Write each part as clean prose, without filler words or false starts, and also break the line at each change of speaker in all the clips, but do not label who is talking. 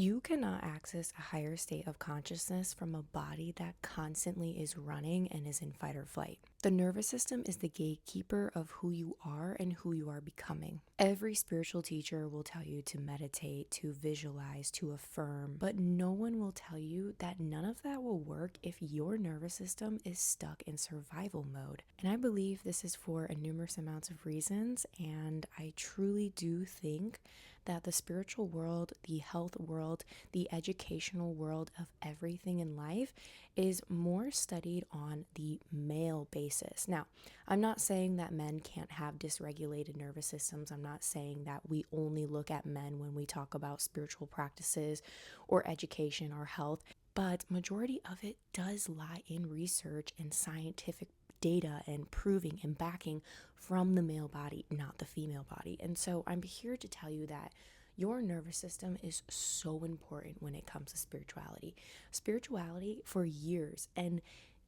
You cannot access a higher state of consciousness from a body that constantly is running and is in fight or flight. The nervous system is the gatekeeper of who you are and who you are becoming. Every spiritual teacher will tell you to meditate, to visualize, to affirm, but no one will tell you that none of that will work if your nervous system is stuck in survival mode. And I believe this is for a numerous amounts of reasons, and I truly do think that the spiritual world, the health world, the educational world of everything in life is more studied on the male basis. Now, I'm not saying that men can't have dysregulated nervous systems. I'm not saying that we only look at men when we talk about spiritual practices or education or health, but majority of it does lie in research and scientific data and proving and backing from the male body, not the female body. And so I'm here to tell you that your nervous system is so important when it comes to spirituality. Spirituality for years and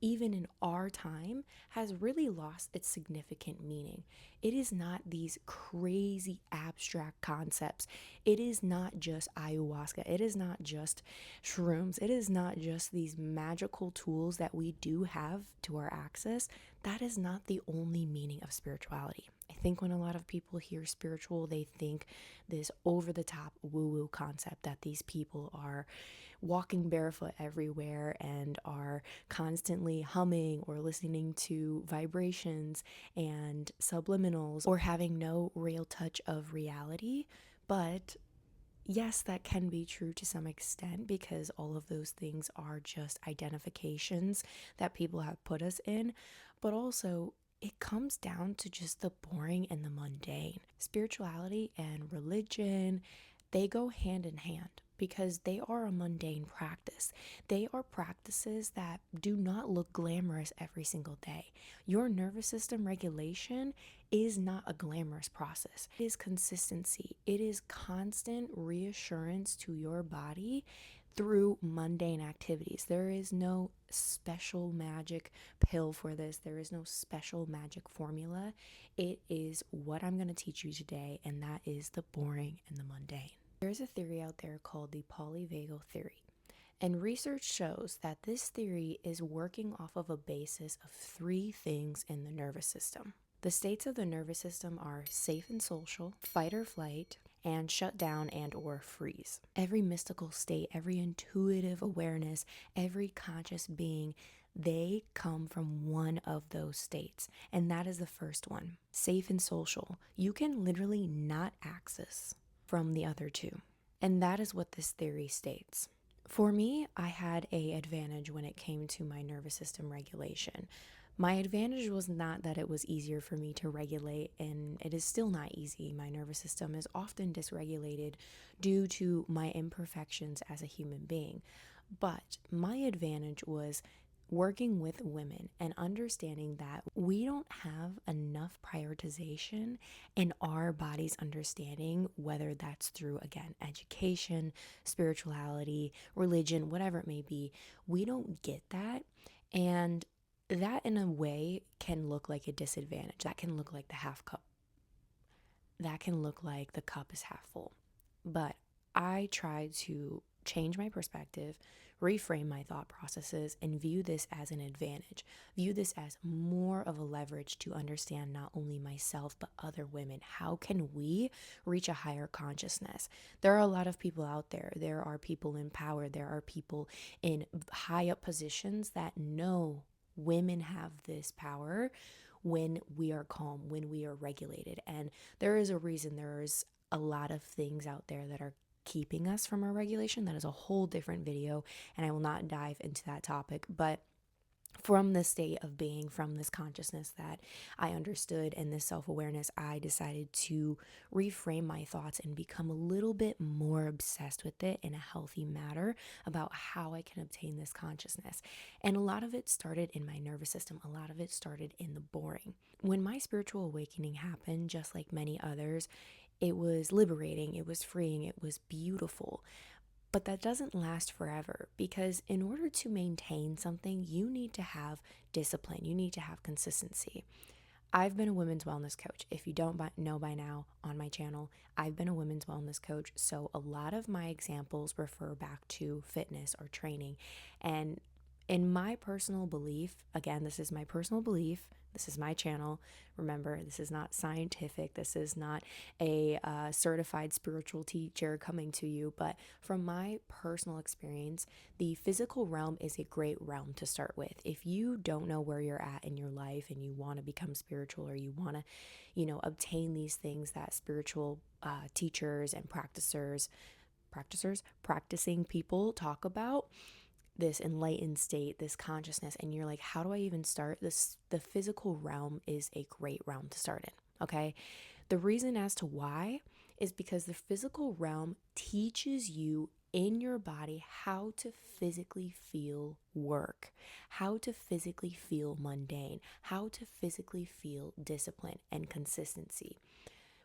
even in our time has really lost its significant meaning. It is not these crazy abstract concepts. It is not just ayahuasca. It is not just shrooms. It is not just these magical tools that we do have to our access. That is not the only meaning of spirituality. I think when a lot of people hear spiritual, they think this over the top woo woo concept that these people are walking barefoot everywhere and are constantly humming or listening to vibrations and subliminals or having no real touch of reality. But yes, that can be true to some extent because all of those things are just identifications that people have put us in. But also, it comes down to just the boring and the mundane. Spirituality and religion, they go hand in hand because they are a mundane practice. They are practices that do not look glamorous every single day. Your nervous system regulation is not a glamorous process. It is consistency. It is constant reassurance to your body through mundane activities. There is no special magic pill for this. There is no special magic formula. It is what I'm going to teach you today, and that is the boring and the mundane. There's a theory out there called the Polyvagal theory. And research shows that this theory is working off of a basis of three things in the nervous system. The states of the nervous system are safe and social, fight or flight, and shut down and or freeze. Every mystical state, every intuitive awareness, every conscious being, they come from one of those states. And that is the first one, safe and social. You can literally not access from the other two. And that is what this theory states. For me, I had an advantage when it came to my nervous system regulation. My advantage was not that it was easier for me to regulate, and it is still not easy. My nervous system is often dysregulated due to my imperfections as a human being. But my advantage was working with women and understanding that we don't have enough prioritization in our body's understanding, whether that's through, again, education, spirituality, religion, whatever it may be. We don't get that. And that, in a way, can look like a disadvantage. That can look like the half cup. That can look like the cup is half full. But I try to change my perspective, reframe my thought processes, and view this as an advantage. View this as more of a leverage to understand not only myself, but other women. How can we reach a higher consciousness? There are a lot of people out there. There are people in power. There are people in high up positions that know women have this power when we are calm, when we are regulated. And there is a reason. There's a lot of things out there that are keeping us from our regulation. That is a whole different video, and I will not dive into that topic. But from this state of being, from this consciousness that I understood and this self-awareness, I decided to reframe my thoughts and become a little bit more obsessed with it in a healthy manner about how I can obtain this consciousness. And a lot of it started in my nervous system. A lot of it started in the boring. When my spiritual awakening happened, just like many others, it was liberating, it was freeing, it was beautiful. But that doesn't last forever because in order to maintain something, you need to have discipline, you need to have consistency. I've been a women's wellness coach. If you don't know by now on my channel, I've been a women's wellness coach. So a lot of my examples refer back to fitness or training. And in my personal belief, again, this is my personal belief, this is my channel. Remember, this is not scientific. This is not a certified spiritual teacher coming to you. But from my personal experience, the physical realm is a great realm to start with. If you don't know where you're at in your life and you want to become spiritual, or you want to, obtain these things that spiritual teachers and practicing people talk about, this enlightened state, this consciousness, and you're like, how do I even start this? The physical realm is a great realm to start in. Okay, the reason as to why is because the physical realm teaches you in your body how to physically feel work, how to physically feel mundane, how to physically feel discipline and consistency.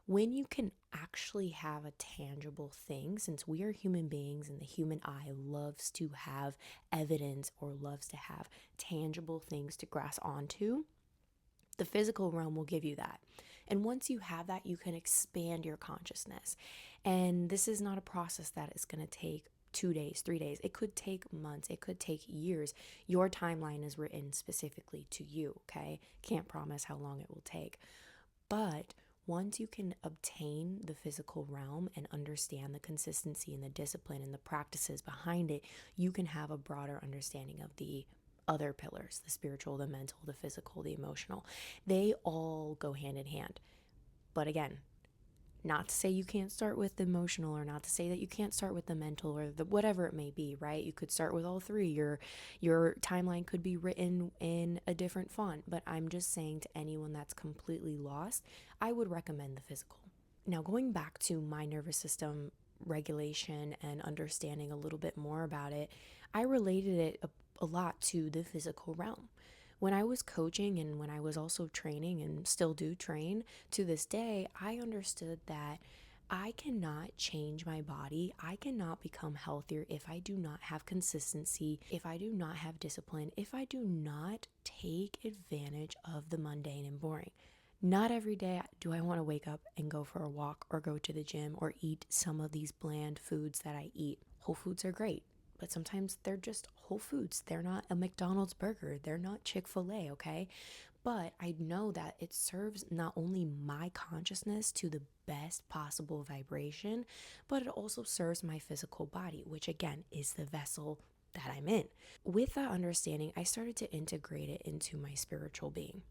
When you can actually have a tangible thing, since we are human beings and the human eye loves to have evidence or loves to have tangible things to grasp onto, the physical realm will give you that. And once you have that, you can expand your consciousness. And this is not a process that is going to take 2 days, 3 days. It could take months. It could take years. Your timeline is written specifically to you, okay? Can't promise how long it will take. But once you can obtain the physical realm and understand the consistency and the discipline and the practices behind it, you can have a broader understanding of the other pillars, the spiritual, the mental, the physical, the emotional. They all go hand in hand. But again, not to say you can't start with the emotional, or not to say that you can't start with the mental, or the whatever it may be, right? You could start with all three. Your timeline could be written in a different font, but I'm just saying, to anyone that's completely lost, I would recommend the physical. Now, going back to my nervous system regulation and understanding a little bit more about it, I related it a lot to the physical realm. When I was coaching and when I was also training, and still do train to this day, I understood that I cannot change my body. I cannot become healthier if I do not have consistency, if I do not have discipline, if I do not take advantage of the mundane and boring. Not every day do I want to wake up and go for a walk or go to the gym or eat some of these bland foods that I eat. Whole foods are great, but sometimes they're just Whole Foods. They're not a McDonald's burger. They're not Chick-fil-A, okay? But I know that it serves not only my consciousness to the best possible vibration, but it also serves my physical body, which again is the vessel that I'm in. With that understanding, I started to integrate it into my spiritual being.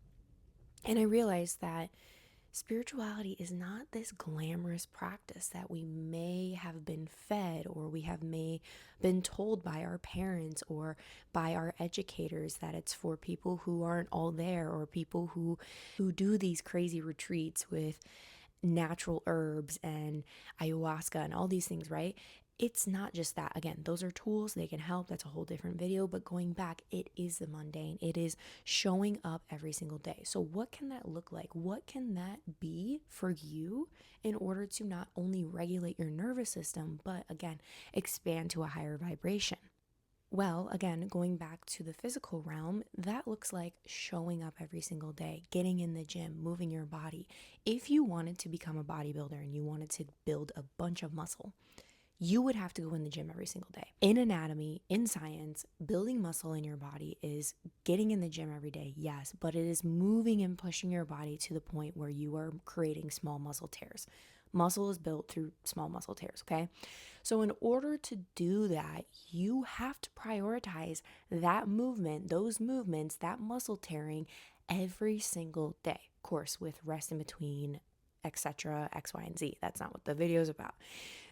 And I realized that spirituality is not this glamorous practice that we may have been fed, or we have may been told by our parents or by our educators, that it's for people who aren't all there, or people who do these crazy retreats with natural herbs and ayahuasca and all these things, right? It's not just that. Again, those are tools, they can help. That's a whole different video. But going back, it is the mundane. It is showing up every single day. So what can that look like? What can that be for you in order to not only regulate your nervous system, but again, expand to a higher vibration? Well, again, going back to the physical realm, that looks like showing up every single day, getting in the gym, moving your body. If you wanted to become a bodybuilder and you wanted to build a bunch of muscle, you would have to go in the gym every single day. In anatomy, in science, building muscle in your body is getting in the gym every day, yes, but it is moving and pushing your body to the point where you are creating small muscle tears. Muscle is built through small muscle tears, okay? So in order to do that, you have to prioritize that movement, those movements, that muscle tearing every single day. Of course, with rest in between, etc., X, Y, and Z. That's not what the video is about.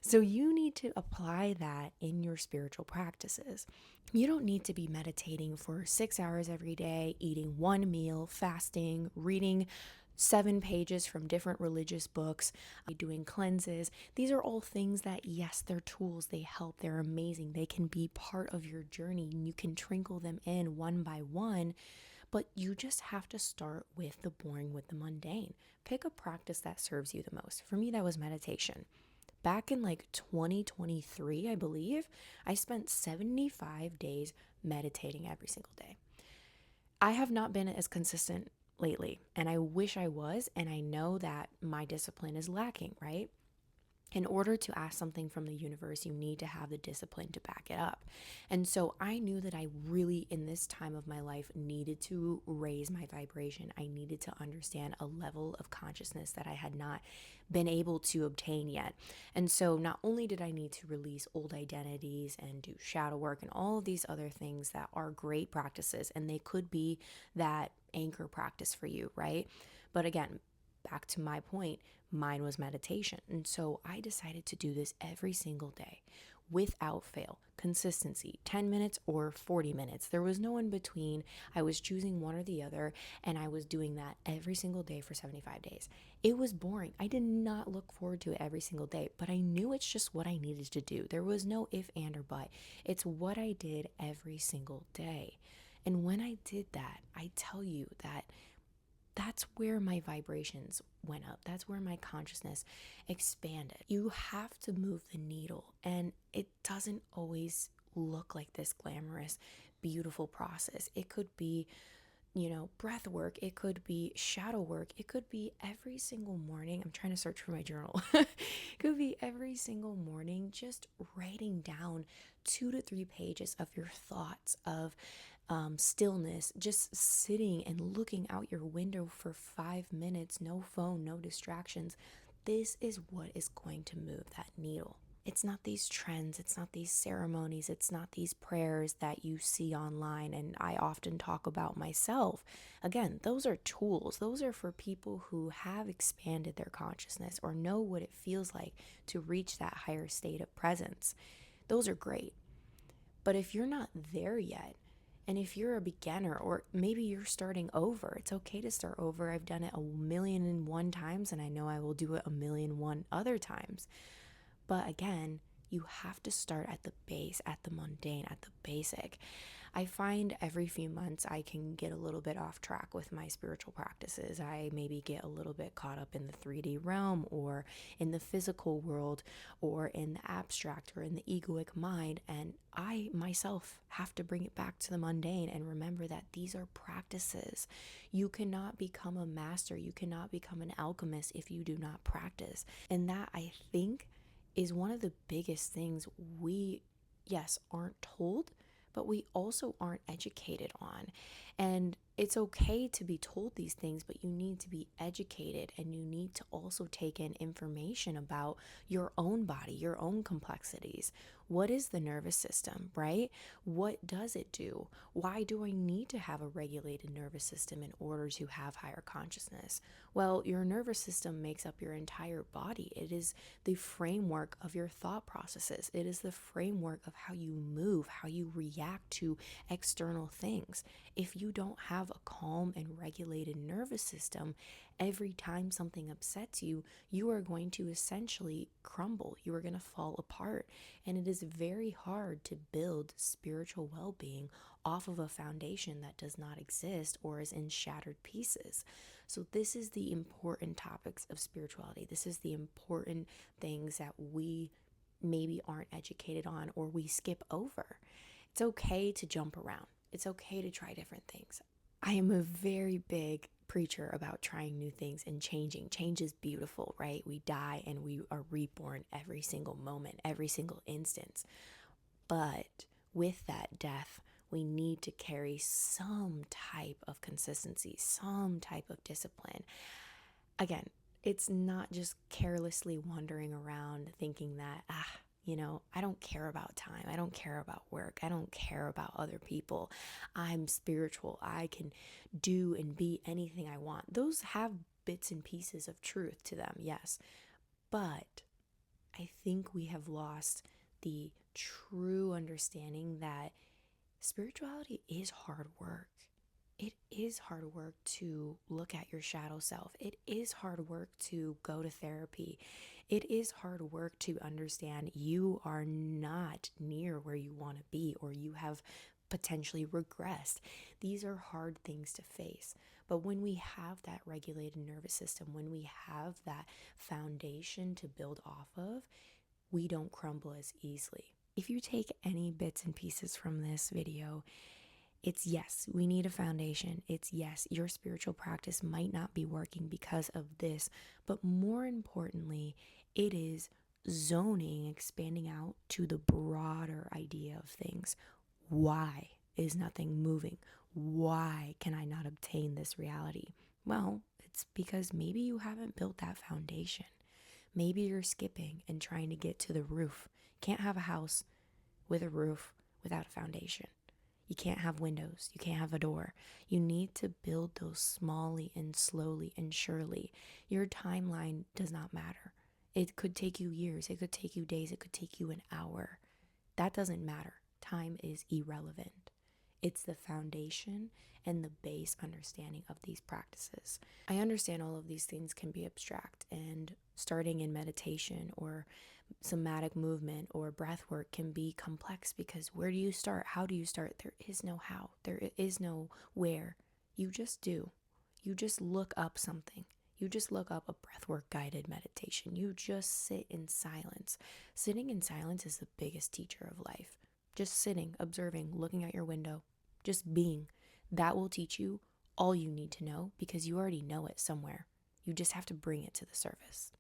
So you need to apply that in your spiritual practices. You don't need to be meditating for 6 hours every day, eating one meal, fasting, reading 7 pages from different religious books, doing cleanses. These are all things that, yes, they're tools, they help, they're amazing, they can be part of your journey, and you can trinkle them in one by one, but you just have to start with the boring, with the mundane. Pick a practice that serves you the most. For me, that was meditation. Back in like 2023, I believe, I spent 75 days meditating every single day. I have not been as consistent lately, and I wish I was, and I know that my discipline is lacking, right? In order to ask something from the universe, you need to have the discipline to back it up. And so I knew that I really, in this time of my life, needed to raise my vibration. I needed to understand a level of consciousness that I had not been able to obtain yet. And so not only did I need to release old identities and do shadow work and all of these other things that are great practices, and they could be that anchor practice for you, right? But again, back to my point, mine was meditation. And so I decided to do this every single day without fail. Consistency, 10 minutes or 40 minutes. There was no in between. I was choosing one or the other, and I was doing that every single day for 75 days. It was boring. I did not look forward to it every single day, but I knew it's just what I needed to do. There was no if, and, or but. It's what I did every single day. And when I did that, I tell you that that's where my vibrations went up. That's where my consciousness expanded. You have to move the needle, and it doesn't always look like this glamorous, beautiful process. It could be, breath work. It could be shadow work. It could be every single morning. I'm trying to search for my journal. It could be every single morning just writing down 2 to 3 pages of your thoughts, of stillness, just sitting and looking out your window for 5 minutes, no phone, no distractions. This is what is going to move that needle. It's not these trends, it's not these ceremonies, it's not these prayers that you see online and I often talk about myself. Again, those are tools. Those are for people who have expanded their consciousness or know what it feels like to reach that higher state of presence. Those are great. But if you're not there yet, and if you're a beginner or maybe you're starting over, it's okay to start over. I've done it 1,000,001 times, and I know I will do it 1,000,001 other times. But again, you have to start at the base, at the mundane, at the basic. I find every few months I can get a little bit off track with my spiritual practices. I maybe get a little bit caught up in the 3D realm or in the physical world or in the abstract or in the egoic mind. And I myself have to bring it back to the mundane and remember that these are practices. You cannot become a master. You cannot become an alchemist if you do not practice. And that, I think, is one of the biggest things we, yes, aren't told, but we also aren't educated on. And it's okay to be told these things, but you need to be educated and you need to also take in information about your own body, your own complexities. What is the nervous system, right? What does it do? Why do I need to have a regulated nervous system in order to have higher consciousness? Well, your nervous system makes up your entire body. It is the framework of your thought processes. It is the framework of how you move, how you react to external things. If you don't have a calm and regulated nervous system, every time something upsets you, you are going to essentially crumble. You are going to fall apart. And it is very hard to build spiritual well-being off of a foundation that does not exist or is in shattered pieces. So this is the important topics of spirituality. This is the important things that we maybe aren't educated on or we skip over. It's okay to jump around. It's okay to try different things. I am a very big preacher about trying new things and changing. Change is beautiful, right? We die and we are reborn every single moment, every single instance. But with that death, we need to carry some type of consistency, some type of discipline. Again, it's not just carelessly wandering around thinking that, I don't care about time. I don't care about work. I don't care about other people. I'm spiritual. I can do and be anything I want. Those have bits and pieces of truth to them, yes. But I think we have lost the true understanding that spirituality is hard work. It is hard work to look at your shadow self. It is hard work to go to therapy. It is hard work to understand you are not near where you want to be or you have potentially regressed. These are hard things to face. But when we have that regulated nervous system, when we have that foundation to build off of, we don't crumble as easily. If you take any bits and pieces from this video, It's yes, we need a foundation. It's yes, your spiritual practice might not be working because of this, but more importantly, it is zoning, expanding out to the broader idea of things. Why is nothing moving? Why can I not obtain this reality? Well, it's because maybe you haven't built that foundation. Maybe you're skipping and trying to get to the roof. Can't have a house with a roof without a foundation. You can't have windows. You can't have a door. You need to build those smallly and slowly and surely. Your timeline does not matter. It could take you years. It could take you days. It could take you an hour. That doesn't matter. Time is irrelevant. It's the foundation and the base understanding of these practices. I understand all of these things can be abstract, and starting in meditation or somatic movement or breath work can be complex because where do you start? How do you start? There is no how. There is no where. You just do. You just look up something. You just look up a breathwork guided meditation. You just sit in silence. Sitting in silence is the biggest teacher of life. Just sitting, observing, looking at your window, just being. That will teach you all you need to know because you already know it somewhere. You just have to bring it to the surface.